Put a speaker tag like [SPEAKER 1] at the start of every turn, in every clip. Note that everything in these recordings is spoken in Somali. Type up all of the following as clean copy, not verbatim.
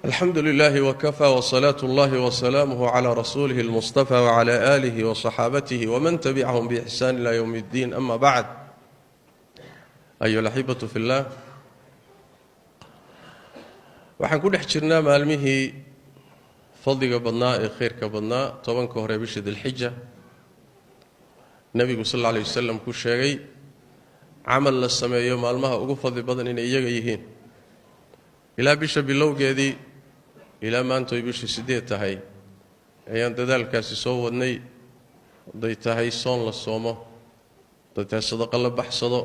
[SPEAKER 1] الحمد لله وكفى وصلاة الله وسلامه على رسوله المصطفى وعلى آله وصحابته ومن تبعهم بإحسان إلى يوم الدين أما بعد أيها الأحبة في الله waxaan ku dhex jirnaa maalmihii fadliga badnaa ee khayrka badnaa tobanka hore bisha dilxija nabigu sallallahu alayhi wasallam ku sheegay amal la sameeyo maalmaha ugu fadli badan inay iyaga yihiin ilaa bisha bilowgeedii ilaa maanta ay bisha 8 tahay ayaan dadaalkaasi soo wadnay haday tahay soon la soomo haday tahay sadaqa la baxsado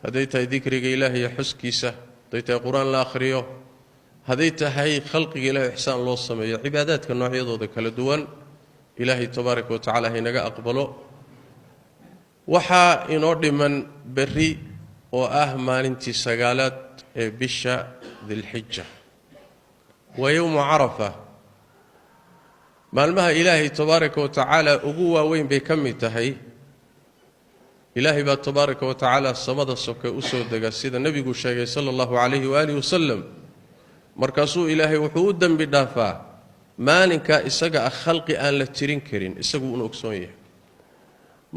[SPEAKER 1] haday tahay dhikriga ilaahay iyo xuskiisa haday tahay quraan la akhriyo haday tahay khalqiga ilaahay ihsaan loo sameeyo cibaadaadka noocyadooda kala duwan ilaahay tabaaraka wa tacaala inaga aqbalo waxa inoo dhiman berri oo ah maalintii sagaalaad ee bisha dilxija wa yawm arafa maalmaha ilaahay tabaaraka wa tacaala ugu waaweyn bay kamid tahay ilaahay baa tabaaraka wa tacaala samada soka u soo daga sida nabigu sheegay sallallahu alayhi wa alihi wasallam markaasuu ilaahay wuxuu u dambi dhaafaa maalinka isaga khalqi aan la tirin karin isagu uu ogsoon yahay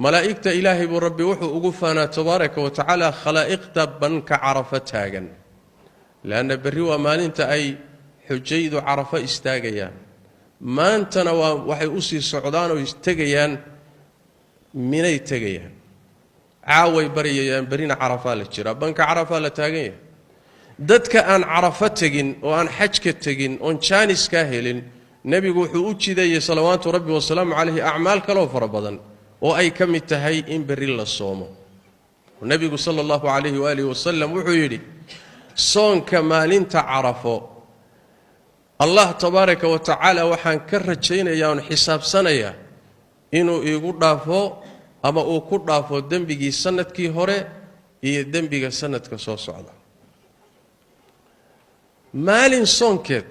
[SPEAKER 1] malaa'ikta ilaahay buu rabbi wuxuu ugu faanaa tabaaraka wa tacaala khalaa'iqta banka carafa taagan laana berri waa maalinta ay xujaydu carafa istaagayaan maantana waxay u sii socdaan oo istagayaan minay tagayaan caaway bariyayaan berrina carafa la jira banka carafa la taagan yahay dadka aan carafa tagin oo aan xajka tagin oo jaanis ka helin nabigu wuxuu u jideeyay salawaatu rabbi wa salaamu alayhi a'maal kale oo fara badan oo ay kamid tahay in berri la soomo nabigu sallallahu alayhi wa alihi wasallam wuxuu yiri soonka maalinta carafo Allah tabaaraka wa tacaala waxaan ka rajaynayaa oo xisaabsanaya inuu iigu dhaafo ama uu ku dhaafo dambigii sanadkii hore iyo dambiga sanadka soo socda maalin soonkeed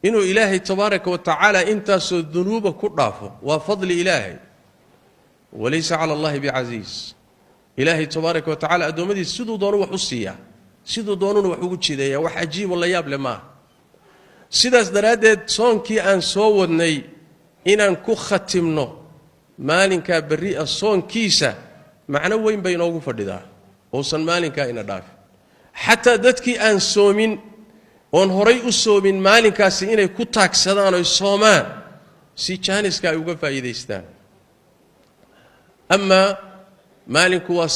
[SPEAKER 1] inuu ilaahay tabaaraka wa tacaala intaasoo dunuuba ku dhaafo waa fadli ilaahay walaysa ala allahi biaziz ilaahay tabaaraka wa tacaala adoomadiis sidoo doonu wax u siiyaa sidoo doonuna wax ugu jideeyaa wax ajiib la yaab leh ma sidaas daraadeed soonkii aan soo wadnay inaan ku khatimno maalinka berri soonkiisa macna weyn bay inoogu fadhidaa oo san maalinka ina dhaaf hatta dadkii aan soomin oon horay u soomin maalinkaasi inay ku taagsadaan oo soomaan si jaaniska ay uga faa'iideystaan ama maalinku waa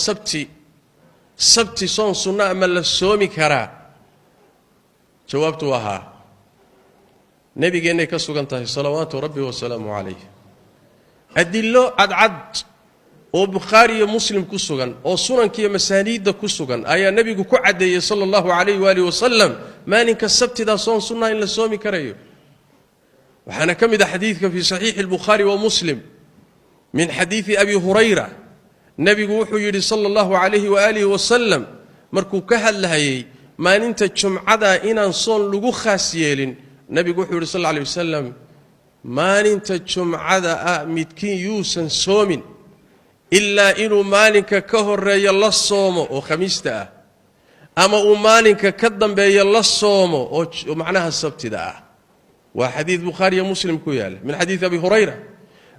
[SPEAKER 1] sabti soon sunna ama la soomi karaa jawaabtu waa nabigeena ka sugan tahay salawaatu rabbi wa salaamu alayhi adillo adad oo bukhari iyo muslim ku sugan oo sunankiyo masaaniida ku sugan ayaa nabigu ku cadeeyay sallallahu alayhi wa alihi wasallam maalinka sabtida soon sunna in la soomi karayo waxana kamid ah xadiidka fi sahih al-bukhari wa muslim min hadith abi hurayra nabigu wuxuu yiri sallallahu alayhi wa alihi wasallam markuu ka hadlayay maalinta jumcada inaan soon lagu khaas yeelin nabigu wuxuu yiri sallallahu alayhi wasallam maalinta jumcada midkiin yuusan soomin إلا إنه مالك كهر يلا الصوم وخميسته أما مالك كدم بيلا الصوم ومعناها السبت ده وحديث بخاري ومسلم كيال من حديث أبي هريرة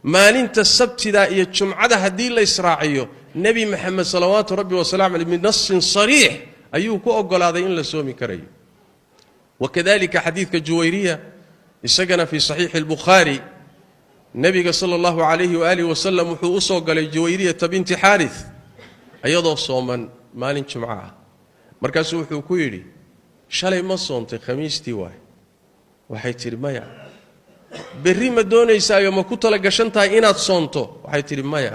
[SPEAKER 1] مالك السبت ده يجمع ده هدي الإسرائيلي نبي محمد صلوات ربي وسلام عليه من نص صريح أيوه كأقول هذا إن لسومي كري وكذلك حديث جويرية السجن في صحيح البخاري النبي صلى الله عليه وآله وسلم وحوصه قال جويرية بنت حارث أيضا صوما مالين جمعة مركز وحوكيري شالي ما صومت خميس تواي وحيتر مايا بري ما دونيسا يوم كنت لقشنتها إنات صومته وحيتر مايا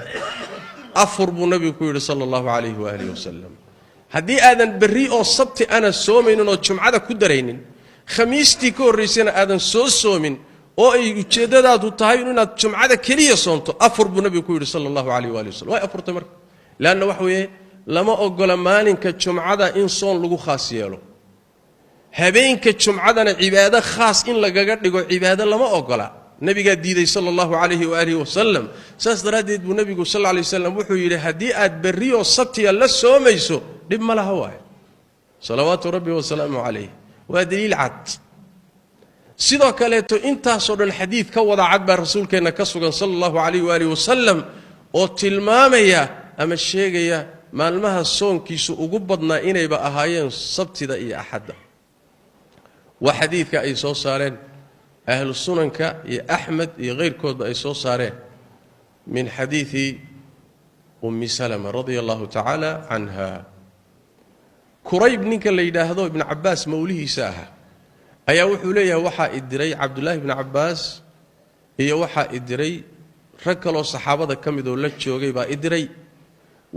[SPEAKER 1] أفر بالنبي كويري صلى الله عليه وآله وسلم هدي آذن بري أو صبت أنا صومين وجمعة كدرين خميس تكور ريسين آذن صومين oo ay ujeedadaadu tahay inaad jumcada kaliya soonto afur buu nabigu ku yiri sallallahu alayhi wa sallam way afurtay marka laana wax weeye lama ogola maalinka jumcada in soon lagu khaas yeelo habeenka jumcadana cibaado khaas in lagaga dhigo cibaado lama ogola nabiga diiday sallallahu alayhi wa sallam saas daraadeed buu nabigu sallallahu alayhi wa sallam wuxuu yiri hadii aad bariyo sabtiga la soomayso dib ma laha waay salawaatu rabbi wa salaamu alayhi wa daliil cad sidoo kaleeto intaasoo dhan xadiid ka wada cad baa rasuulkeenna ka sugan sallallahu alayhi wa alihi wasallam oo tilmaamaya ama sheegaya maalmaha soonkiisu ugu badnaa inayba ahaayeen sabtida iyo axadda waa xadiidka ay soo saareen ahlu sunanka iyo axmed iyo keyrkoodba ay soo saareen min xadiidi ummi salama radia allahu tacaala canha kurayb ninka la yidhaahdo ibnu cabbaas mawlihiisa ahaa ayaa wuxuu leeyahay waxaa idiray cabdullaahi ibnu cabbaas iyo waxaa idiray rag kaloo saxaabada ka midoo la joogay baa idiray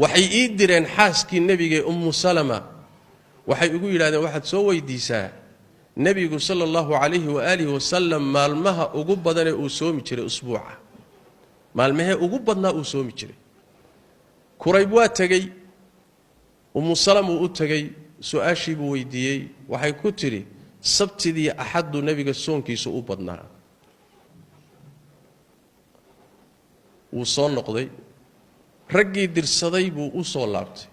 [SPEAKER 1] waxay ii direen xaaskii nebiga ummu salama waxay ugu yidhahdeen waxaad soo weydiisaa nebigu sala allahu calayhi waaalihi wasalam maalmaha ugu badanee uu soomi jiray usbuuca maalmahee ugu badnaa uu soomi jiray kurayb waa tegey ummu salama uu u tegey su-aashii buu weydiiyey waxay ku tidhi sabtidii axaddu nebiga soonkiisu u badnaa wuu soo noqday raggii dirsaday buu u soo laabtay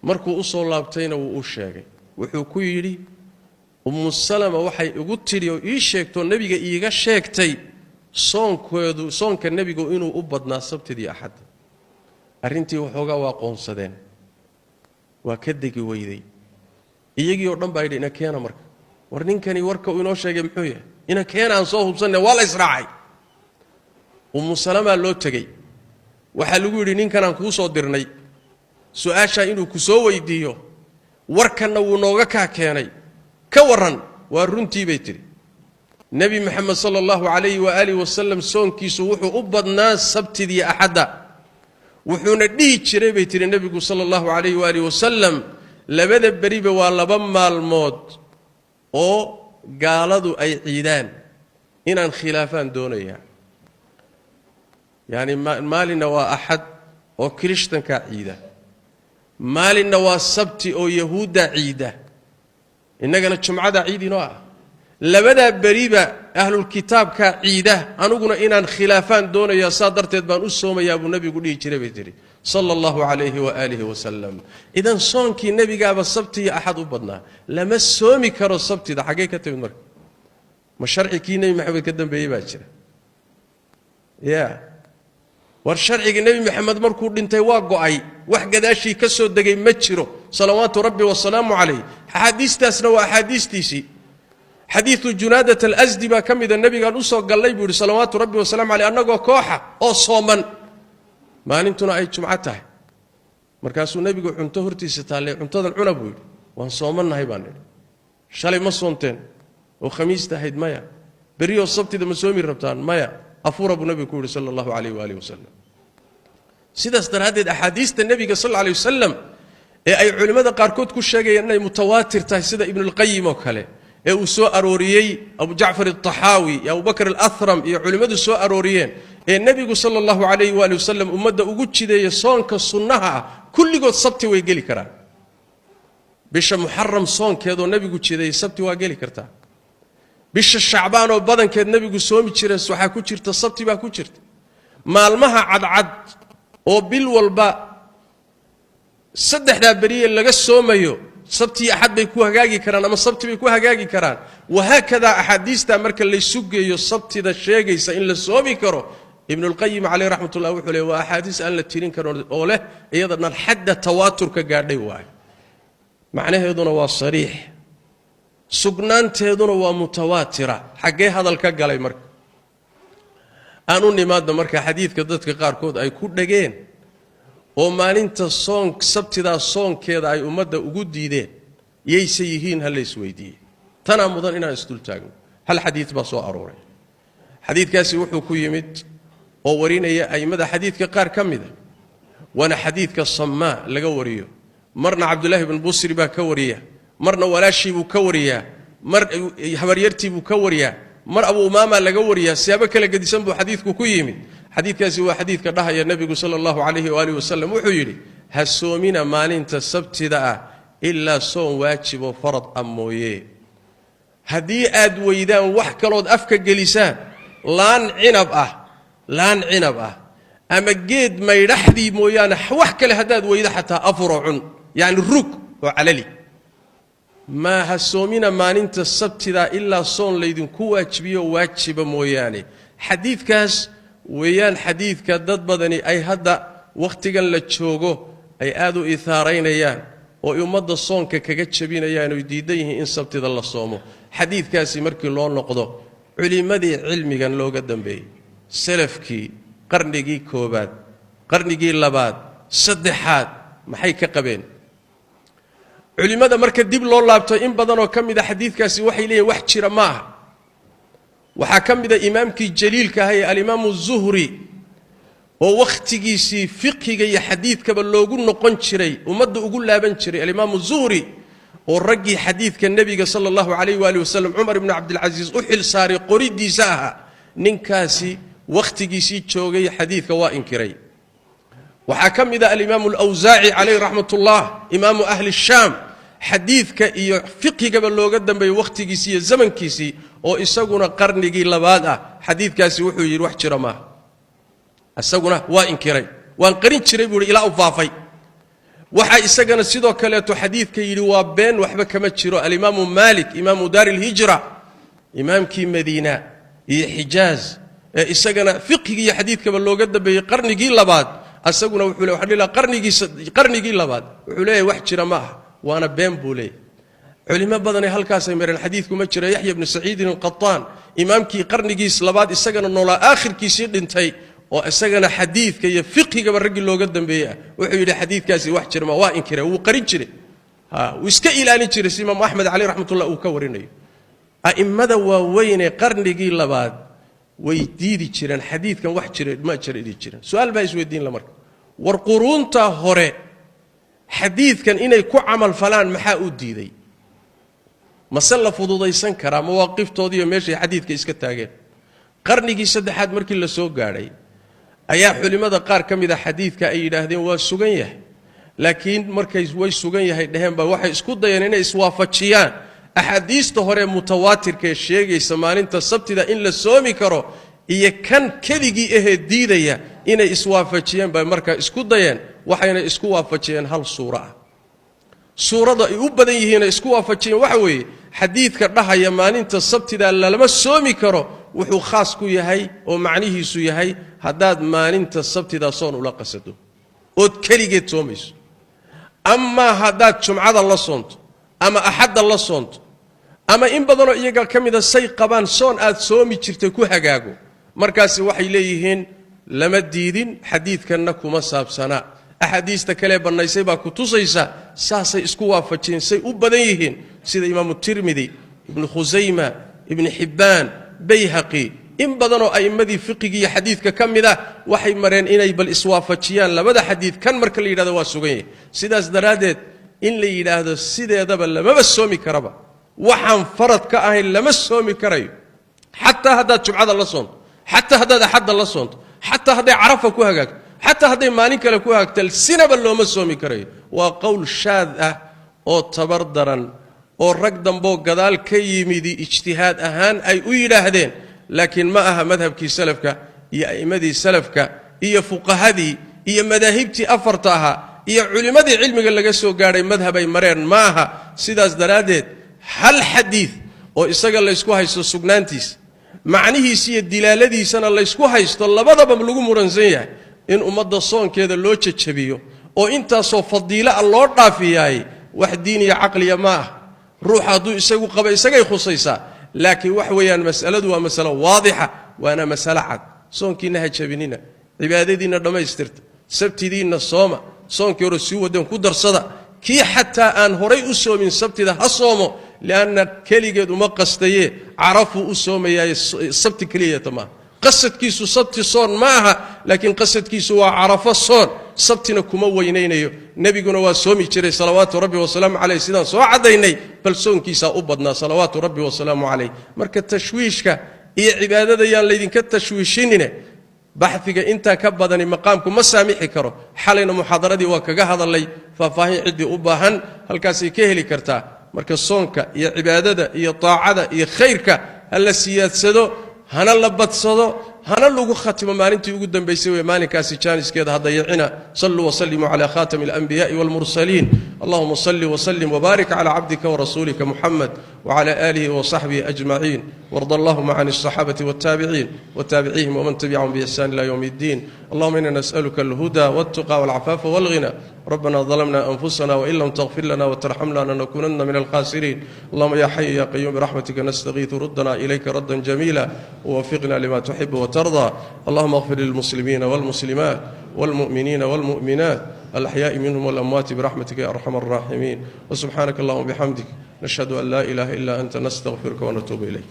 [SPEAKER 1] markuu u soo laabtayna wuu u sheegay wuxuu ku yidhi ummu salama waxay igu tidhi oo ii sheegtoo nebiga iiga sheegtay soonka nebigu inuu u badnaa sabtidii axadda arrintii waxoogaa waa qoonsadeen waa ka degi weyday iyagii oo dhan baa yidhi ina keena marka war ninkani warka uu inoo sheegay muxuu yahay ina keena aan soo hubsanne waa la israacay ummu salamaa loo tegey waxaa lagu yidhi ninkanaan kuu soo dirnay su-aashaa inuu ku soo weydiiyo warkanna wuu nooga kaa keenay ka warran waa runtii bay tidhi nebi moxamed sala allahu calayhi waaalihi wasalam soonkiisu wuxuu u badnaa sabtidii axadda wuxuuna dhihi jiray bay tidhi nebigu sala allahu calayhi waaalihi wasalam labada beriba waa laba maalmood oo gaaladu ay ciidaan inaan khilaafaan doonayaa yacni maalinna waa axad oo kirishtankaa ciida maalinna waa sabti oo yahuuddaa ciida innagana jumcada ciid inoo ah labadaa beriba ahlulkitaabkaa ciida aniguna inaan khilaafaan doonayaa saa darteed baan u soomayaa buu nebigu dhihi jiray bay tidhi sala allahu calayhi waaalihi wasalam idan soonkii nebigaaba sabti iyo axad u badnaa lama soomi karo sabtida xaggee ka timid marka ma sharci kii nebi maxamed ka dambeeyey baa jira ya war sharcigii nebi maxamed markuu dhintay waa go'ay wax gadaashii ka soo degay ma jiro salawaatu rabbi wasalaamu calayh axaadiistaasna waa axaadiistiisii xadiidu junaadat alasdi baa ka mida nebigaan u soo gallay buu yidhi salawaatu rabbi wasalaamu caleyh annagoo kooxa oo sooman maalintuna ay jumco tahay markaasuu nebigu cunto hortiisa taallay cuntadan cuna buu yidhi waan soomannahay baan nidhi shalay ma soonteen oo khamiista ahayd maya beriyoo sabtida ma soomi rabtaan maya afuura buu nebigu ku yidhi sala allahu calayh waalihi wasalam sidaas daraaddeed axaadiista nebiga sal alla alay wasalam ee ay culimmada qaarkood ku sheegayaan inay mutawaatir tahay sida ibnulqayim oo kale ee uu soo arooriyey abu jacfar alطaxaawi iyo abubakr alahram iyo culimmadu soo arooriyeen ee nebigu sala allahu calayhi waali wasalam ummadda ugu jideeya soonka sunnaha ah kulligood sabti way geli karaan bisha muxaram soonkeedoo nebigu jideeyey sabti waa geli kartaa bisha shacbaan oo badankeed nebigu soomi jireen waxaa ku jirta sabti baa ku jirta maalmaha cadcad oo bil walba saddexdaa beriye laga soomayo sabti axad bay ku hagaagi karaan ama sabti bay ku hagaagi karaan wahaakadaa axaadiistaa marka laysu geeyo sabtida sheegaysa in la soomi karo ibnulqayim caleyh raxmat ullah wuxuu leey waa axaadiis aan la tirin karin oo leh iyada dhan xadda tawaaturka gaadhay waayo macnaheeduna waa sariix sugnaanteeduna waa mutawaatira xaggee hadal ka galay marka aan u nimaadno marka xadiidka dadka qaarkood ay ku dhageen oo maalinta sabtidaa soonkeeda ay ummadda ugu diideen yayse yihiin ha la isweydiiyey tanaa mudan inaan isdul taagno hal xadiid baa soo arooray xadiidkaasi wuxuu ku yimid oo warinaya a'immada xadiidka qaar ka mida waana xadiidka samaa laga wariyo marna cabdullaahi bn busri baa ka wariya marna walaashii buu ka wariyaa mar habaryartii buu ka wariyaa mar abu umaama laga wariyaa siyaabo kala gedisan buu xadiidku ku yimid xadiidkaasi waa xadiidka dhahaya nebigu sala allahu calayhi waalihi wasalam wuxuu yidhi ha soomina maalinta sabtida ah ilaa soon waajiboo farad ah mooye haddii aad weydaan wax kalood afka gelisaan laan cinab ah ama geed maydhaxdii mooyaane wax kale haddaad weydo xataa afuroo cun yacni rug oo calali ما هسومنا ما ننت السبت ذا إلا صون ليدن كواجبيو واجب موياني حديث كاس ويان حديث كدد بدني أي هذا وقت قال لتشوجو أي آدو إثارين يان ويمد الصون كجتشبين يان ويديديه إن سبت ذا الله صومه حديث كاس مركي لون نقضه علماء علمي كان لو قدم بي سلفكي قرنجي كوباد قرنجي لباد صدحات ما حي كقبين علماء مركز ديب لو لابتو إن بدنو كم إذا حديث كاسي وحي ليه وحشي رماه وحكم إذا إمامك جليل كهي الإمام الزهري ووقتيسي فقهي حديث كبل لو قلنا قنشري ومد أقول لا بنشري الإمام الزهري والرجي حديث كالنبي صلى الله عليه وآله وسلم عمر بن عبد العزيز أحل ساري قريد ساها ننكاسي وقتيسي تشوغي حديث كوائن كري وحكم إذا الإمام الأوزاعي عليه رحمة الله إمام أهل الشام حديث كإيه فقه قبل لو قدم بي وقت كيسي الزمن كيسي أو إساقنا قرن جي لبادا حديث كاسي وحو يروح شرماه إساقنا وإن كري وإن قرين شري بوري إلى أفافي وحا إساقنا سيدو كالياتو حديث كي يروابين وحبا كما تشيرو الإمام مالك إمام دار الهجرة إمام كي مدينة حجاز إساقنا فقه حديث قبل لو قدم بي قرن جي لباد أسقنا وحوله وحنا قرني لباد وحوله وحشر معه وأنا بين بولي علماء بدني هالكاس يمر الحديث كما جرى يحيى بن سعيد القطان إمام كي قرني لباد أسقنا نولا آخر كيسير انتهي وأسقنا حديث كي فقه قبل الرجل لو قدم بيه وحوله حديث كاسي وحشر ما وإن كره وقرين شري ويسكيل أن يشري الإمام أحمد عليه رحمة الله وكوريني أئمة وين قرني لباد ويديدي جيران حديث كان واحد جيران ما جرى يدي جيران سؤال بايس ويدين لمرك والقرون هوري حديث كان إنه يكون عمل فلان محاء ديدي مسألة فضوضي سنكرا مواقف تودي وماشي حديث كيسكت تاجر قرني كي سد حد مركي اللي سوق قاري أياح لماذا قار كم إذا حديث كأي هذين والسجنيه لكن مركز والسجنيه هيدهم بواحد اسكت ضيانين إسوافتشيان أحاديث تهرى متواتر كشيء يسمعون أنت السبت إذا إن للسومي كرو إيه كان كذي ديديا إن إسوافتشيان بمركز اسكت ضيان وحين إسوافتشيان هل صورة يبدأ هنا إسوافتشيان وحوي حديث كرها يمان أنت السبت إذا لما السومي كرو وحو خاص كوي هاي ومعنيه سوي هاي هداد مان أنت السبت إذا صون ولا قصده أود كلي توميس أما هداد شمعة الله صنت أما أحد الله صنت أما إن بدنا إيجا كم إذا سيقبان صون آد سومي ترتكو حجاجو مركز وحي ليهن لما الدين حديث كأنكم مصاب سنة أحاديث تكلم بالنسبة كتوسيسا ساسي إسكوا فتشين سي أبديهن سيد إمام الترمذي ابن خزيمة ابن حبان بيهقي إن بدنا أي مدي فقهي حديث كم إذا وحي مرين إني بالإسوافتشيان لبدا حديث كان مركل إلى ذا واسوقين سيداس درادت إن لي إلى هذا السيد هذا بل ما بسومي كربا وحن فرض كأهل لما سومي كريو حتى هذا شبعة الله صنت حتى هذا أحد الله صنت حتى هذا عرفه كوهجك حتى هذا مانك لكوهك تلسنا بل ما سومي كريو وقول شاذ أو تبردرا أو رقدم بو قدال كيمي دي اجتهاد أهان أي أيلا هذين لكن ما أها مذهب كي سلفك يا إمدي سلفك يا فقهدي يا مذاهبتي أفرتها يا علماء علم قال لك سو قاري مذهبي مرين معها سيداس درادت هل حديث أو إستقال الله يسكوها يسو سجنانتيس معنيه سي الدلالة دي سنة الله يسكوها يستطلع بضا بملقو مرنزية إن أمد الصون كذا لوتش تشبيه أو إنت صو فضيلة الله رافياي واحد ديني عقلي معه روح هذو يسوي قبل يسوي خصيصة لكن وحويا المسألة دو مسألة واضحة وأنا مسألة عد صون كينها تشبينينا عبادة دينا لما يسترت سبت دينا الصومة صون كيرسيو ودم كدر صدا كي حتى أن هري أسوم من سبت ده هصومه لأن كليجد وما قصديه عرفوا أسوم يا السبت كلية تمام قصة كيسو سبت صون معها لكن قصة كيسو عرف الصون سبتنا كموينينيو نبي قلنا وسومي تري صلوات ربي وسلام عليه سيدنا سو عديني بل صون كيسا أبدنا صلوات ربي وسلام عليه مركز تشويشك هي عبادة يا الذين كتشويشيننا بحثك أنت كبدني مقامكم ما سامحي كرو حالنا محاضرة دي وكجا هذا اللي ففاهي عدي أباهن هل كاسي كهلي كرتا مركز صونك يا عبادة يا طاعة يا خيرك هل السياد سدو هنا اللبت صدو هنا اللي ختم مالنتي قدام بيسوي مالك كاسي كانس كذا هذا يعنا صلوا وسلموا على خاتم الأنبياء والمرسلين اللهم صل وسلم وبارك على عبدك ورسولك محمد وعلى آله وصحبه أجمعين، وارض اللهم عن الصحابة والتابعين وتابعيهم ومن تبعهم بإحسان إلى يوم الدين. اللهم إنا نسألك الهدى والتقى والعفاف والغنى. ربنا ظلمنا أنفسنا وإن لم تغفر لنا وترحمنا لنكونن من الخاسرين. اللهم يا حي يا قيوم برحمتك نستغيث، ردنا إليك ردا جميلا ووفقنا لما تحب وترضى. اللهم اغفر للمسلمين والمسلمات والمؤمنين والمؤمنات الأحياء منهم والأموات برحمتك يا أرحم الراحمين. وسبحانك اللهم وبحمدك نشهد أن لا إله إلا أنت نستغفرك ونتوب إليك.